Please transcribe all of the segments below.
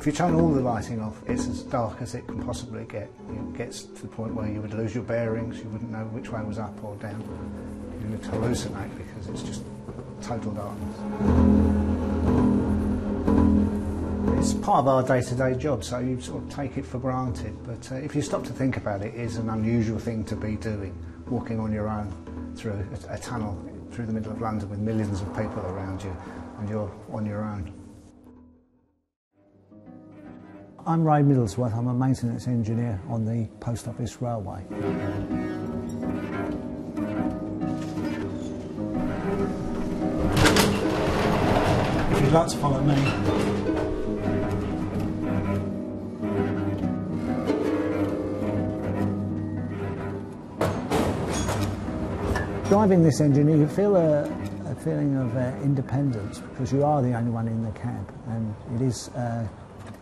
If you turn all the lighting off, it's as dark as it can possibly get. It gets to the point where you would lose your bearings, you wouldn't know which way was up or down. You would hallucinate because it's just total darkness. It's part of our day-to-day job, so you sort of take it for granted, but if you stop to think about it, it is an unusual thing to be doing, walking on your own through a tunnel through the middle of London with millions of people around you, and you're on your own. I'm Ray Middlesworth, I'm a maintenance engineer on the Post Office Railway. If you'd like to follow me. Driving this engine, you feel a feeling of independence because you are the only one in the cab, and it is a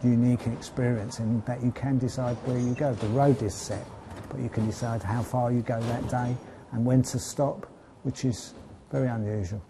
unique experience in that you can decide where you go. The road is set, but you can decide how far you go that day and when to stop, which is very unusual.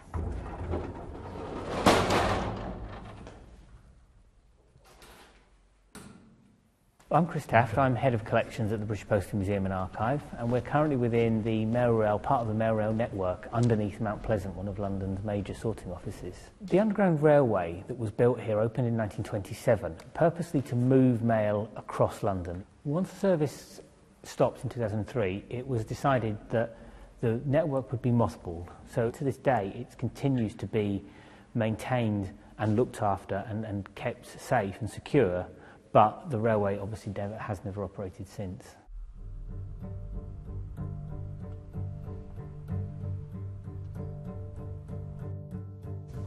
I'm Chris Taft, I'm Head of Collections at the British Postal Museum and Archive, and we're currently within the Mailrail, part of the Mailrail network underneath Mount Pleasant, one of London's major sorting offices. The Underground Railway that was built here opened in 1927, purposely to move mail across London. Once the service stopped in 2003, it was decided that the network would be mothballed. So to this day, it continues to be maintained and looked after and kept safe and secure. But the railway obviously has never operated since.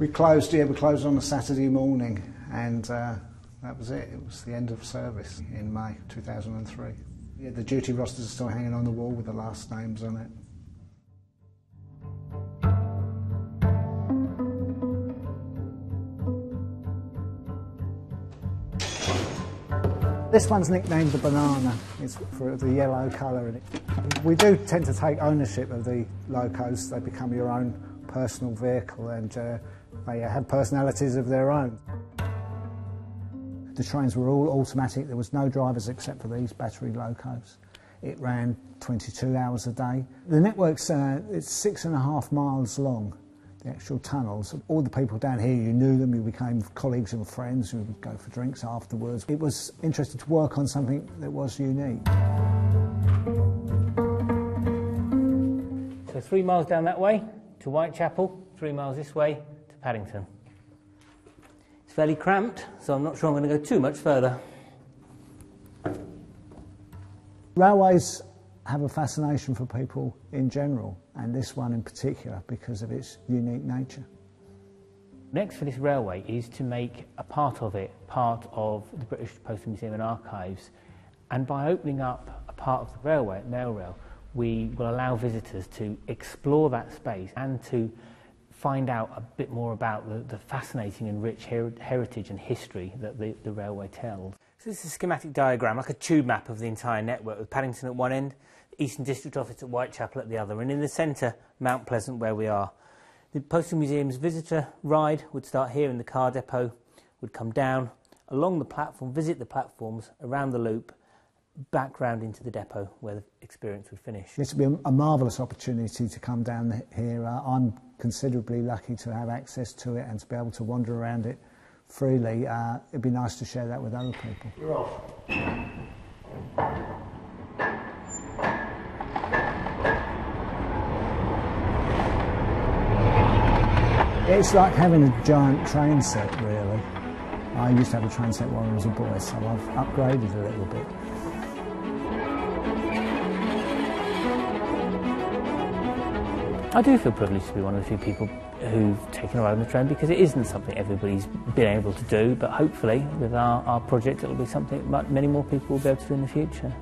We closed on a Saturday morning, and that was it. It was the end of service in May 2003. Yeah, the duty rosters are still hanging on the wall with the last names on it. This one's nicknamed the Banana. It's for the yellow colour in it. We do tend to take ownership of the locos. They become your own personal vehicle, and they have personalities of their own. The trains were all automatic. There was no drivers except for these battery locos. It ran 22 hours a day. The network's it's 6.5 miles long. The actual tunnels. All the people down here, you knew them, you became colleagues and friends, you would go for drinks afterwards. It was interesting to work on something that was unique. So 3 miles down that way to Whitechapel, 3 miles this way to Paddington. It's fairly cramped, so I'm not sure I'm going to go too much further. Railways have a fascination for people in general, and this one in particular because of its unique nature. Next for this railway is to make a part of it part of the British Postal Museum and Archives, and by opening up a part of the railway at Mailrail, we will allow visitors to explore that space and to find out a bit more about the fascinating and rich heritage and history that the railway tells. So this is a schematic diagram, like a tube map of the entire network, with Paddington at one end, Eastern District Office at Whitechapel at the other, and in the centre, Mount Pleasant, where we are. The Postal Museum's visitor ride would start here in the car depot, would come down along the platform, visit the platforms, around the loop, back round into the depot where the experience would finish. This would be a marvellous opportunity to come down here. I'm considerably lucky to have access to it and to be able to wander around it freely. It'd be nice to share that with other people. You're off. It's like having a giant train set, really. I used to have a train set when I was a boy, so I've upgraded a little bit. I do feel privileged to be one of the few people who've taken a ride on the train, because it isn't something everybody's been able to do, but hopefully with our project it'll be something many more people will be able to do in the future.